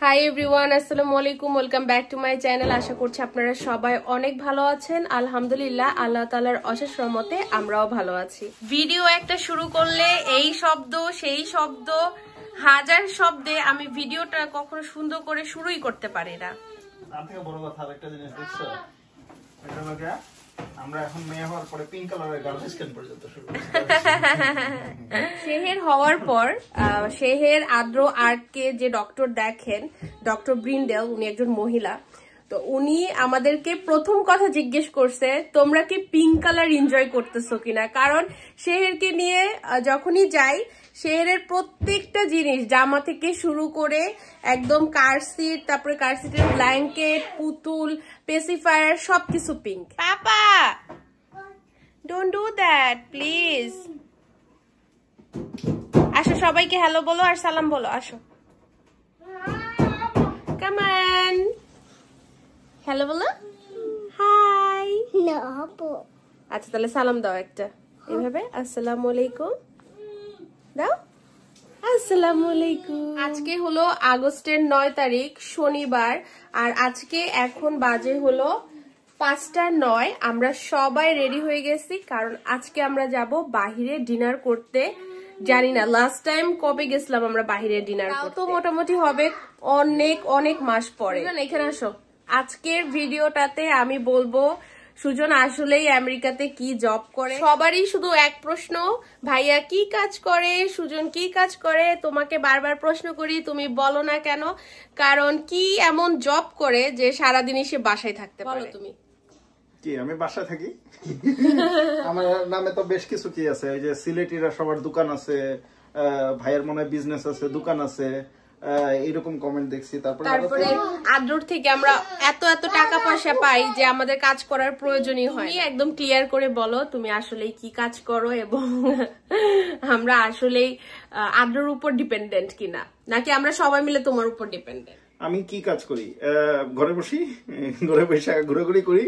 High everyone, আসসালামু আলাইকুম, welcome back to my channel. আশা করছি আপনারা সবাই অনেক ভালো আছেন। আলহামদুলিল্লাহ, আল্লাহ তাআলার অশেষ রহমতে আমরাও ভালো আছি। ভিডিও একটা শুরু করলে এই শব্দ সেই শব্দ, হাজার শব্দে আমি ভিডিওটা কখনো সুন্দর করে শুরুই করতে পারি না। তার থেকে বড় কথা আরেকটা জিনিস দেখছো, এটা হলো গিয়া আমরা এখন মেয়ে হওয়ার পরে পিঙ্ক কালারের গার্লফ্রেন্ড স্ক্যান পর্যন্ত শুরু শেহের হওয়ার পর শেহের আদ্র আর্টকে যে ডক্টর দেখেন, ডক্টর ব্রিন্ডেল, উনি একজন মহিলা। তো উনি আমাদেরকে প্রথম কথা জিজ্ঞেস করছে, তোমরা কি পিঙ্ক কালার এনজয় করতেছো কিনা। কারণ শেহেরকে নিয়ে যখনই যাই, শেহেরের প্রত্যেকটা জিনিস, জামা থেকে শুরু করে একদম কার সিট, তারপরে কার সিটের ব্ল্যাঙ্কেট, পুতুল, পেসিফায়ার, সবকিছু pink. Papa, don't do that please. আসো, সবাইকে হ্যালো বলো আর সালাম বলো। আসো, কাম অন, হ্যালো বলো, হাই। আচ্ছা, তাহলে সালাম দাও একটা, এভাবে আসসালামু আলাইকুম দাও। আসসালামু আলাইকুম। আজকে হলো আগস্টের 9 তারিখ, শনিবার। আর আজকে এখন বাজে হলো 5:09। আমরা সবাই রেডি হয়ে গেছি, কারণ আজকে আমরা যাব বাহিরে ডিনার করতে। জানি না লাস্ট টাইম কবে গেছিলাম আমরা বাহিরে ডিনার করতে, তো মোটামুটি হবে অনেক অনেক মাস পরে। এখানে আসো। আজকের ভিডিওটাতে আমি বলবো সুজন আসলেই আমেরিকাতে কি জব করে। সবারই শুধু এক প্রশ্ন, ভাইয়া কি কাজ করে, সুজন কি কাজ করে। তোমাকে বারবার প্রশ্ন করি, তুমি বলো না কেন? কারণ কি এমন জব করে যে সারাদিনই সে বাসায় থাকতে পারে? বলো তুমি। কি আমি বাসায় থাকি? আমার নামে তো বেশ কিছু কি আছে, এই যে সিলেটিরা সবার দোকান আছে, ভাইয়ের মনে বিজনেস আছে, দোকান আছে, এরকম কমেন্ট দেখছি। তারপরে আদ্রর থেকে আমরা এত এত টাকা পয়সা পাই যে আমাদের কাজ করার প্রয়োজনই হয়। একদম ক্লিয়ার করে বলো তুমি আসলে কি কাজ করো, এবং আমরা আসলে আদ্রর উপর ডিপেন্ডেন্ট কিনা, নাকি আমরা সবাই মিলে তোমার উপর ডিপেন্ডেন্ট। আমি কি কাজ করি? ঘরে বসি, ঘরে বসে ঘোরাঘুরি করি,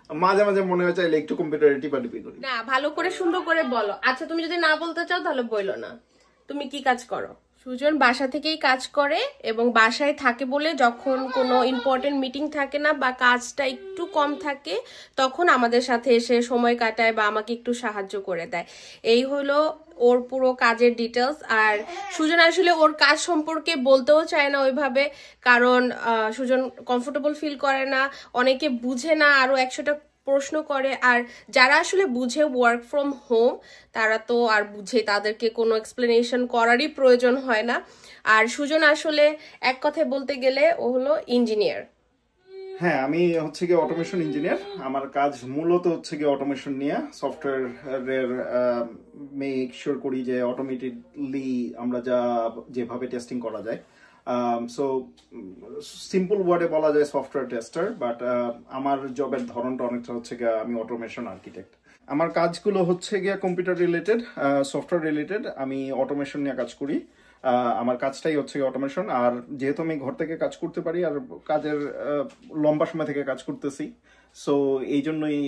মাঝে মাঝে মনে হয় চাইলে একটু কম্পিউটারে টিপাটিপি করি। না, ভালো করে সুন্দর করে বলো। আচ্ছা, তুমি যদি না বলতে চাও তাহলে বইলো না। তুমি কি কাজ করো? সুজন বাসা থেকেই কাজ করে, এবং বাসায় থাকে বলে যখন কোনো ইম্পর্টেন্ট মিটিং থাকে না বা কাজটা একটু কম থাকে, তখন আমাদের সাথে এসে সময় কাটায় বা আমাকে একটু সাহায্য করে দেয়। এই হলো ওর পুরো কাজের ডিটেলস। আর সুজন আসলে ওর কাজ সম্পর্কে বলতেও চায় না ওইভাবে, কারণ সুজন কমফোর্টেবল ফিল করে না, অনেকে বুঝে না, আরো 100টা প্রশ্ন করে। আর যারা আসলে বুঝে ওয়ার্ক ফ্রম হোম, তারা তো আর বুঝে, তাদেরকে কোনো এক্সপ্লেনেশন করারই প্রয়োজন হয় না। আর সুজন আসলে এক কথায় বলতে গেলে ও হলো ইঞ্জিনিয়ার। হ্যাঁ, আমি হচ্ছে গিয়ে অটোমেশন ইঞ্জিনিয়ার। আমার কাজ মূলত হচ্ছে গিয়ে অটোমেশন নিয়ে, সফটওয়্যারের মেক শিওর করি যে অটোমেটেডলি আমরা যেভাবে টেস্টিং করা যায়। সো সিম্পল ওয়ার্ডে বলা যায় সফটওয়্যার টেস্টার, বাট আমার জবের ধরনটা অনেকটা হচ্ছে গিয়ে আমি অটোমেশন আর্কিটেক্ট। আমার কাজগুলো হচ্ছে গিয়ে কম্পিউটার রিলেটেড, সফটওয়্যার রিলেটেড। আমি অটোমেশন নিয়ে কাজ করি, আমার কাজটাই হচ্ছে অটোমেশন। আর যেহেতু আমি ঘর থেকে কাজ করতে পারি আর কাজের লম্বা সময় থেকে কাজ করতেছি, সো এই জন্যই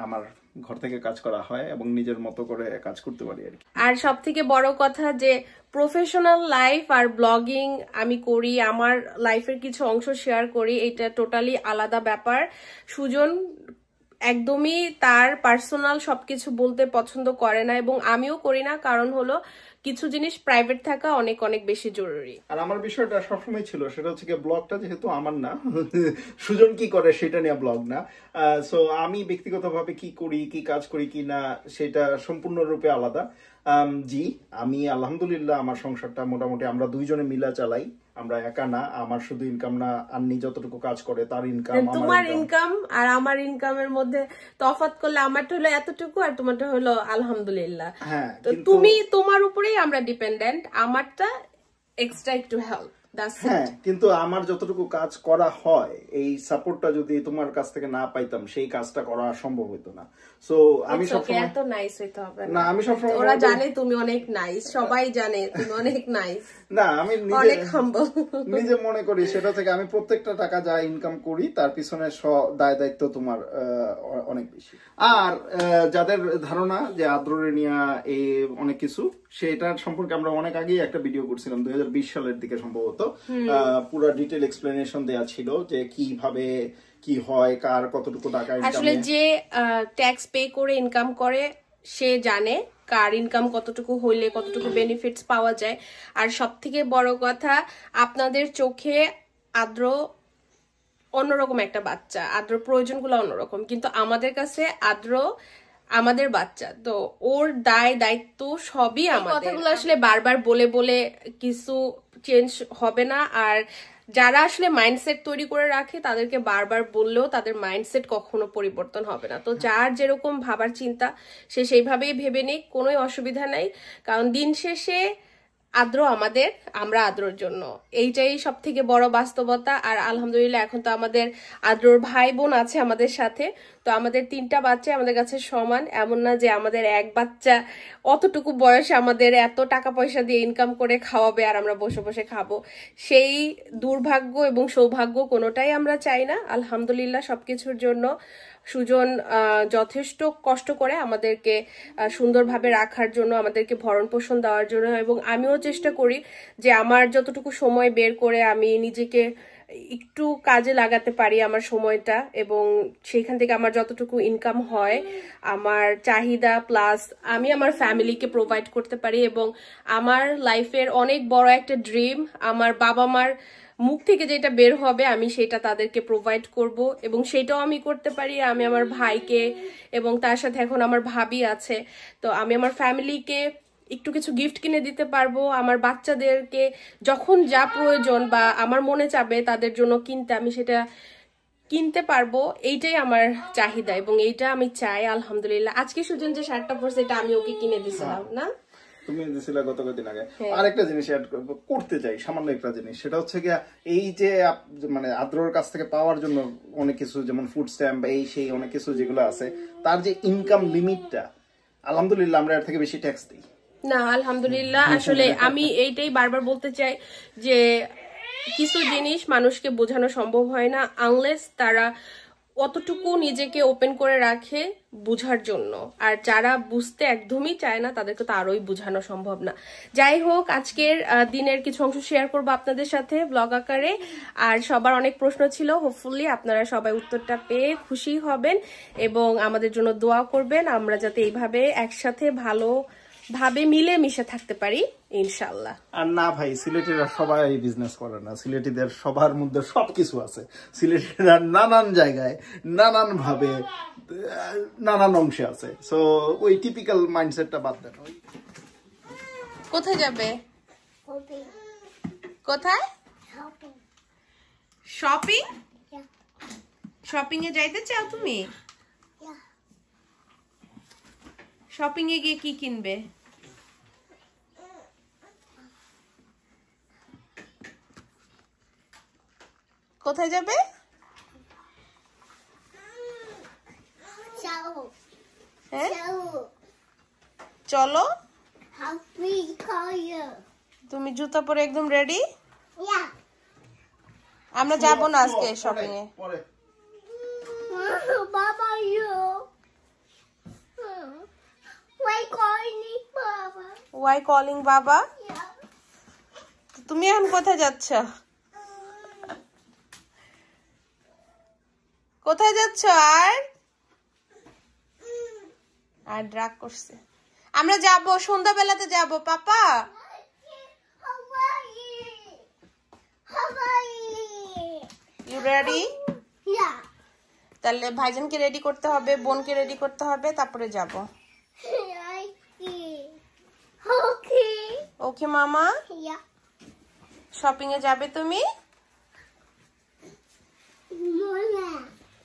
আমার ঘর থেকে কাজ করা হয় এবং নিজের মতো করে কাজ করতে পারি আর কি। আর সব থেকে বড় কথা যে প্রফেশনাল লাইফ আর ব্লগিং আমি করি, আমার লাইফের কিছু অংশ শেয়ার করি, এটা টোটালি আলাদা ব্যাপার। সুজন একদমই তার পার্সোনাল সবকিছু বলতে পছন্দ করে না, এবং আমিও করি না। কারণ হলো কিছু জিনিস প্রাইভেট থাকা অনেক অনেক বেশি জরুরি। আর আমার বিষয়টা সবসময় ছিল, সেটা হচ্ছে কি ব্লগটা যেহেতু আমার না, সুজন কি করে সেটা নিয়ে ব্লগ না। সো আমি ব্যক্তিগতভাবে কি করি, কি কাজ করি কি না, সেটা সম্পূর্ণরূপে আলাদা। জি, আমি আলহামদুলিল্লাহ আমার সংসারটা মোটামুটি আমরা দুইজনে মিলা চালাই, আমরা একা না। আমার শুধু ইনকাম না, আন্নি যতটুকু কাজ করে তার ইনকাম, তোমার ইনকাম আর আমার ইনকামের মধ্যে তফাৎ করলে আমারটা হলো এতটুকু আর তোমারটা হলো আলহামদুলিল্লাহ। হ্যাঁ, তো তুমি, তোমার উপরেই আমরা ডিপেন্ডেন্ট, আমারটা এক্সট্রা একটু হেল্প। হ্যাঁ, কিন্তু আমার যতটুকু কাজ করা হয়, এই সাপোর্টটা যদি তোমার কাছ থেকে না পাইতাম, সেই কাজটা করা সম্ভব হতো না। সো আমি সবসময় এত নাইস হইতে হবে না, আমি সবসময় ওরা জানে তুমি অনেক নাইস, সবাই জানে তুমি অনেক নাইস। না, আমি অনেক হাম্বল নিজে মনে করি সেটা থেকে আমি প্রত্যেকটা টাকা যা ইনকাম করি তার পিছনে দায় দায়িত্ব তোমার অনেক বেশি। আর যাদের ধারণা যে আদ্ররে নিয়ে অনেক কিছু, সেটার সম্পর্কে আমরা অনেক আগেই একটা ভিডিও করছিলাম 2020 সালের দিকে সম্ভবত, পুরো ডিটেইল এক্সপ্লেনেশন দেয়া ছিল যে কিভাবে কি হয়, কার কতটুকু টাকা ইনকাম। আসলে যে ট্যাক্স পে করে ইনকাম করে সে জানে কার ইনকাম কতটুকু হইলে কতটুকু বেনিফিটস পাওয়া যায়। আর সবথেকে বড় কথা, আপনাদের চোখে আদ্র অন্যরকম একটা বাচ্চা, আদ্র প্রয়োজনগুলো অন্যরকম, কিন্তু আমাদের কাছে আদ্র আমাদের বাচ্চা, তো ওর দায়িত্ব সবই আমাদের। কথাগুলো আসলে বারবার বলে বলে কিছু চেঞ্জ হবে না। আর যারা আসলে মাইন্ডসেট তৈরি করে রাখে তাদেরকে বারবার বললেও তাদের মাইন্ডসেট কখনো পরিবর্তন হবে না। তো যার যেরকম ভাবার চিন্তা সে সেইভাবেই ভেবে নিক, কোনো অসুবিধা নাই। কারণ দিন শেষে আদ্র আমাদের, আমরা আদ্রর জন্য, এইটাই সব থেকে বড় বাস্তবতা। আর আলহামদুলিল্লাহ এখন তো আমাদের আদ্রর ভাই বোন আছে আমাদের সাথে, তো আমাদের 3টা বাচ্চা আমাদের কাছে সমান। এমন না যে আমাদের এক বাচ্চা অতটুকু বয়সে আমাদের এত টাকা পয়সা দিয়ে ইনকাম করে খাওয়াবে আর আমরা বসে বসে খাবো, সেই দুর্ভাগ্য এবং সৌভাগ্য কোনোটাই আমরা চাই না। আলহামদুলিল্লাহ সবকিছুর জন্য সুজন যথেষ্ট কষ্ট করে আমাদেরকে সুন্দরভাবে রাখার জন্য, আমাদেরকে ভরণ পোষণ দেওয়ার জন্য, এবং আমিও চেষ্টা করি যে আমার যতটুকু সময় বের করে আমি নিজেকে একটু কাজে লাগাতে পারি আমার সময়টা, এবং সেইখান থেকে আমার যতটুকু ইনকাম হয় আমার চাহিদা প্লাস আমি আমার ফ্যামিলিকে প্রোভাইড করতে পারি। এবং আমার লাইফের অনেক বড় একটা ড্রিম, আমার বাবা মার মুখ থেকে যেটা বের হবে আমি সেটা তাদেরকে প্রোভাইড করব, এবং সেটাও আমি করতে পারি। আমি আমার ভাইকে, এবং তার সাথে এখন আমার ভাবি আছে, তো আমি আমার ফ্যামিলিকে একটু কিছু গিফট কিনে দিতে পারবো। আমার বাচ্চাদেরকে যখন যা প্রয়োজন বা আমার মনে চাবে তাদের জন্য কিনতে, আমি সেটা কিনতে পারবো। এইটাই আমার চাহিদা এবং এইটা আমি চাই। আলহামদুলিল্লাহ আজকে সুজন যে শার্টটা পরছে এটা আমি ওকে কিনে দিয়েছিলাম না, তুমি দিছিলা গত কয়েকদিন আগে। আরেকটা জিনিস অ্যাড করতে চাই, সামান্য একটা জিনিস, সেটা হচ্ছে গিয়া এই যে মানে আদ্রর কাছ থেকে পাওয়ার জন্য অনেক কিছু, যেমন ফুড স্ট্যাম্প এই সেই অনেক কিছু যেগুলো আছে, তার যে ইনকাম লিমিটটা আলহামদুলিল্লাহ আমরা এর থেকে বেশি ট্যাক্স দিই না। আলহামদুলিল্লাহ আসলে আমি এইটাই বারবার বলতে চাই যে কিছু জিনিস মানুষকে বোঝানো সম্ভব হয় না আনলেস তারা অতটুকু নিজেকে ওপেন করে রাখে বুঝার জন্য। আর যারা বুঝতে একদমই চায় না তাদেরকে তো আরোই বোঝানো সম্ভব না। যাই হোক, আজকের দিনের কিছু অংশ শেয়ার করবো আপনাদের সাথে ব্লগ আকারে। আর সবার অনেক প্রশ্ন ছিল, হোপফুলি আপনারা সবাই উত্তরটা পেয়ে খুশি হবেন এবং আমাদের জন্য দোয়া করবেন, আমরা যাতে এইভাবে একসাথে ভালোভাবে মিলে মিশে থাকতে পারি ইনশাল্লাহ। আর না ভাই, সিলেটিরা সবাই বিজনেস করে না, সিলেটিদের সবার মধ্যে সবকিছু আছে। সিলেটিরা নানান জায়গায় নানান ভাবে নানান অংশে আছে, সো ওই টিপিক্যাল মাইন্ডসেটটা বাদ দেন। কোথায় যাবে? কোথায়? শপিং? শপিং এ যাইতে চাও তুমি? শপিং এ গিয়ে কি কিনবে? কোথায় যাবে? চলো। তুমি জুতা পরে একদম রেডি? আমরা যাবো না আজকে শপিং এ। Why calling বাবা? তুমি এখন কোথায় যাচ্ছ? কোথায় যাচ্ছ? আর ড্রাগ করছে। আমরা যাব, সন্ধ্যাবেলাতে যাব পাপা। You ready? Yeah. তাহলে ভাইজানকে রেডি করতে হবে, বোনকে রেডি করতে হবে, তারপরে যাব। Okay. ওকে মামা? Yeah. শপিং এ যাবে তুমি? Mola.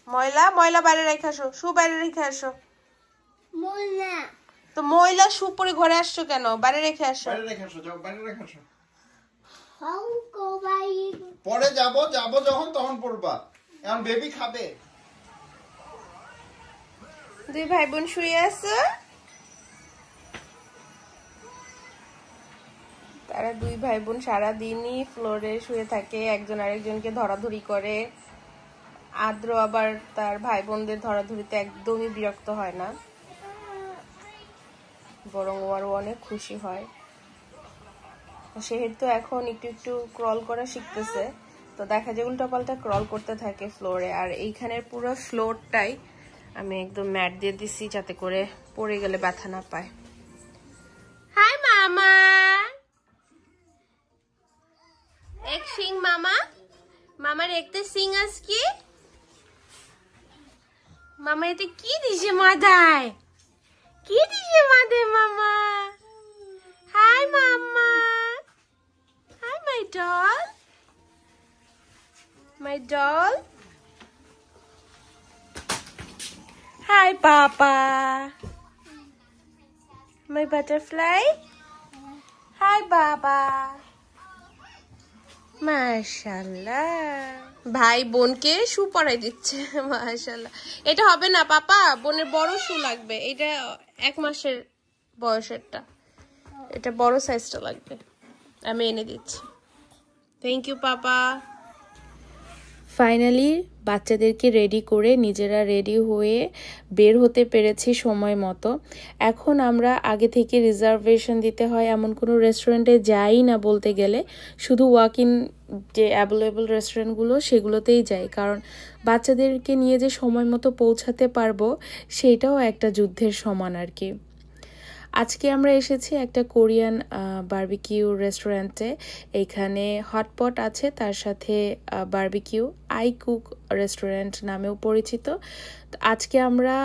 ময়লা ময়লা বাইরে রেখে আসো, শু বাইরে রেখে আসো। Mola. তো ময়লা শু পরে ঘরে আসছো কেন? বাইরে রেখে আসো। বাইরে রেখে আসো, যাও বাইরে রেখে আসো। How go by? পরে যাব যখন তখন পড়বা, এখন বেবি খাবে। দুই ভাই বোন শুয়ে আছে, তারা দুই ভাই বোন সারাদিনই ফ্লোরে শুয়ে থাকে, একজন আরেকজনকে ধরাধরি করে। আদ্র আবার তার ভাই বোনদের ধরাধরিতে একদমই বিরক্ত হয় না, বরং আরো অনেক খুশি হয়। শেহের তো এখন একটু একটু ক্রল করা শিখতেছে, তো দেখা যায় উল্টাপাল্টা ক্রল করতে থাকে ফ্লোরে। আর এইখানের পুরো ফ্লোরটাই আমি একদম ম্যাট দিয়ে দিছি যাতে করে পড়ে গেলে ব্যথা না পায়। হাই মামা, এক সিং মামা, মামার একটা সিং আজকে। মামা এতে কি দিছে মাথায়? কি দিছে মাথায় মামা? হাই মামা, hi my doll, my doll. Hi papa, my butterfly. Hi বাবা। মাশাআল্লাহ, ভাই বোনকে শু পরাই দিচ্ছে। মাশাআল্লাহ। এটা হবে না পাপা, বোনের বড় শু লাগবে। এটা 1 মাসের বয়সেরটা, এটা বড় সাইজটা লাগবে, আমি এনে দিচ্ছি। Thank you papa. ফাইনালি বাচ্চাদেরকে রেডি করে নিজেরা রেডি হয়ে বের হতে পেরেছি সময় মতো। এখন আমরা আগে থেকে রিজার্ভেশন দিতে হয় এমন কোনো রেস্টুরেন্টে যাই না বলতে গেলে, শুধু ওয়াক ইন যে অ্যাভেলেবল রেস্টুরেন্টগুলো সেগুলোতেই যাই, কারণ বাচ্চাদেরকে নিয়ে যে সময় মতো পৌঁছাতে পারবো সেইটাও একটা যুদ্ধের সমান আর কি। আজকে আমরা এসেছি একটা কোরিয়ান বারবিকিউ রেস্টুরেন্টে। এখানে হটপট আছে, তার সাথে বারবিকিউ আই কুক রেস্টুরেন্ট নামেও পরিচিত। আজকে আমরা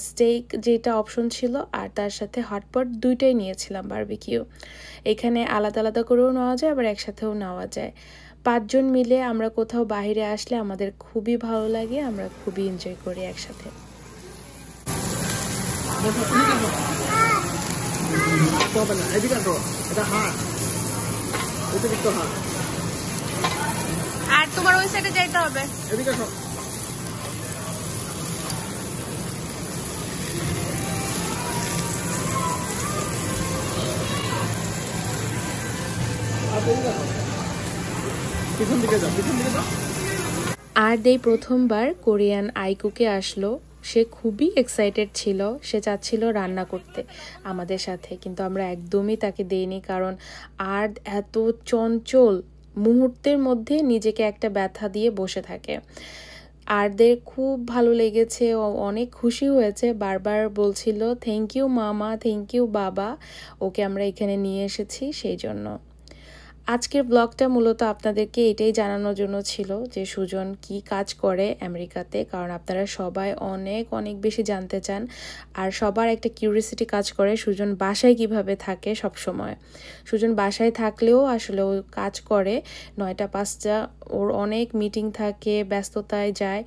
স্টেক যেটা অপশন ছিল আর তার সাথে হটপট দুইটাই নিয়েছিলাম বারবিকিউ। এখানে আলাদা আলাদা করেও নেওয়া যায়, আবার একসাথেও নেওয়া যায়। 5 জন মিলে আমরা কোথাও বাইরে আসলে আমাদের খুবই ভালো লাগে, আমরা খুবই এনজয় করি একসাথে। আর তোমার ওই সাইডে যাইতে হবে। আর দেই প্রথমবার কোরিয়ান আইকুকে আসলো, সে খুবই এক্সাইটেড ছিল, সে চাচ্ছিল রান্না করতে আমাদের সাথে, কিন্তু আমরা একদমই তাকে দেইনি, কারণ আর এত চঞ্চল, মুহূর্তের মধ্যে নিজেকে একটা ব্যথা দিয়ে বসে থাকে। আরদের খুব ভালো লেগেছে, ও অনেক খুশি হয়েছে, বারবার বলছিল থ্যাংক ইউ মামা, থ্যাংক ইউ বাবা, ওকে আমরা এখানে নিয়ে এসেছি সেই জন্য। আজকের ব্লগটা মূলত আপনাদেরকে এটাই জানানোর জন্য ছিল যে সুজন কি কাজ করে আমেরিকাতে, কারণ আপনারা সবাই অনেক অনেক বেশি জানতে চান, আর সবার একটা কিউরিয়াসিটি কাজ করে সুজন বাসায় কিভাবে থাকে সব সময়। সুজন বাসায় থাকলেও আসলে ও কাজ করে 9টা 5টা, ওর অনেক মিটিং থাকে, ব্যস্ততায় যায়,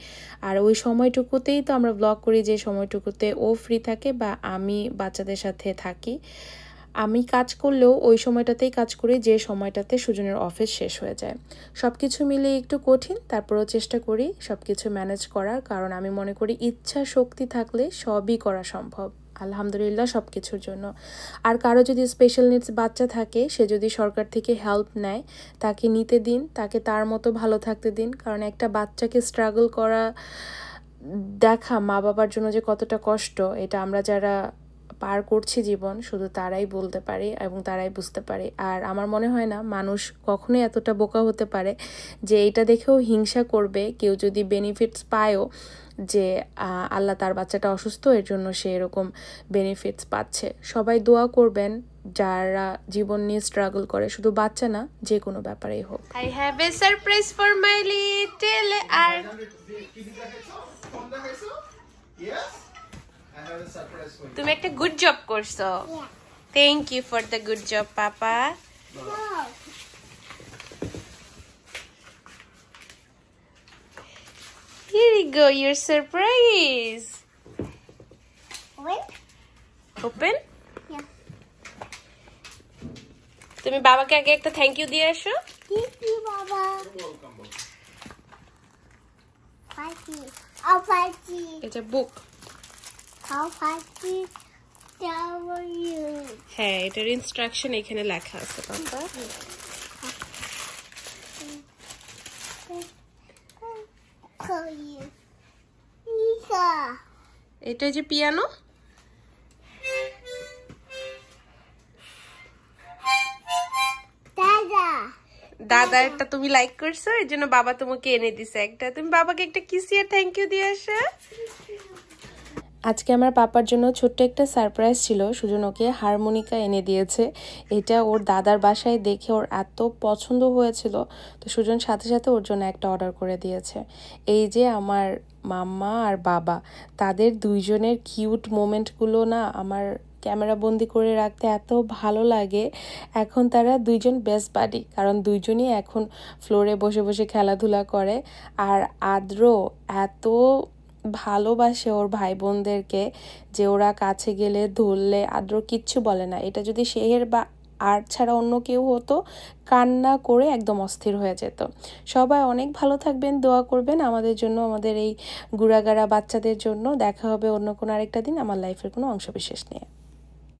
আর ওই সময়টুকুতেই তো আমরা ব্লগ করি, যে সময়টুকুতে ও ফ্রি থাকে বা আমি বাচ্চাদের সাথে থাকি। আমি কাজ করলেও ওই সময়টাতেই কাজ করি যে সময়টাতে সুজনের অফিস শেষ হয়ে যায়। সব কিছু মিলে একটু কঠিন, তারপরেও চেষ্টা করি সব কিছু ম্যানেজ করার, কারণ আমি মনে করি ইচ্ছা শক্তি থাকলে সবই করা সম্ভব, আলহামদুলিল্লাহ সব কিছুর জন্য। আর কারো যদি স্পেশাল নিডস বাচ্চা থাকে, সে যদি সরকার থেকে হেল্প নেয়, তাকে নিতে দিন, তাকে তার মতো ভালো থাকতে দিন, কারণ একটা বাচ্চাকে স্ট্রাগল করা দেখা মা বাবার জন্য যে কতটা কষ্ট, এটা আমরা যারা পার করছি জীবন শুধু তারাই বলতে পারি এবং তারাই বুঝতে পারে। আর আমার মনে হয় না মানুষ কখনোই এতটা বোকা হতে পারে যে এটা দেখেও হিংসা করবে কেউ যদি বেনিফিটস পায়ও, যে আল্লাহ তার বাচ্চাটা অসুস্থ এর জন্য সে এরকম বেনিফিটস পাচ্ছে। সবাই দোয়া করবেন যারা জীবন নিয়ে স্ট্রাগল করে, শুধু বাচ্চা না, যে কোনো ব্যাপারেই হোক। I have a surprise for my little আর তুমি একটা গুড জব করছো। Thank you for the good job papa. Here you go, your surprise. Open? Yeah. তুমি বাবাকে আগে একটা থ্যাংক ইউ দিয়ে আসো। Thank you, Baba. Party. Our party. It's a book. Our party. Tell you. হ্যাঁ, এটার instruction এখানে লেখা আছে পাপা। Call you. Lisa. এটা যে পিয়ানো, Daddy. দাদা একটা তুমি লাইক করছো, এর জন্য বাবা তোমাকে এনে দিছে একটা। তুমি বাবাকে একটা কিস আর থ্যাংক ইউ দিয়ে আসো। আজকে আমার পাপার জন্য ছোট্ট একটা সারপ্রাইজ ছিল, সুজন ওকে হারমোনিকা এনে দিয়েছে। এটা ওর দাদার বাসায় দেখে ওর এত পছন্দ হয়েছিল, তো সুজন সাথে সাথে ওর জন্য একটা অর্ডার করে দিয়েছে। এই যে আমার মাম্মা আর বাবা, তাদের দুইজনের কিউট মোমেন্টগুলো না আমার ক্যামেরা বন্দি করে রাখতে এত ভালো লাগে। এখন তারা দুইজন বেস্ট বাডি, কারণ দুইজনই এখন ফ্লোরে বসে বসে খেলাধুলা করে। আর আদ্র এত ভালোবাসে ওর ভাই বোনদেরকে যে ওরা কাছে গেলে ধরলে আদ্র কিচ্ছু বলে না। এটা যদি শেহের বা আর ছাড়া অন্য কেউ হতো, কান্না করে একদম অস্থির হয়ে যেত। সবাই অনেক ভালো থাকবেন, দোয়া করবেন আমাদের জন্য, আমাদের এই গুড়াগাড়া বাচ্চাদের জন্য। দেখা হবে অন্য কোনো আরেকটা দিন আমার লাইফের কোনো অংশ বিশেষ নিয়ে।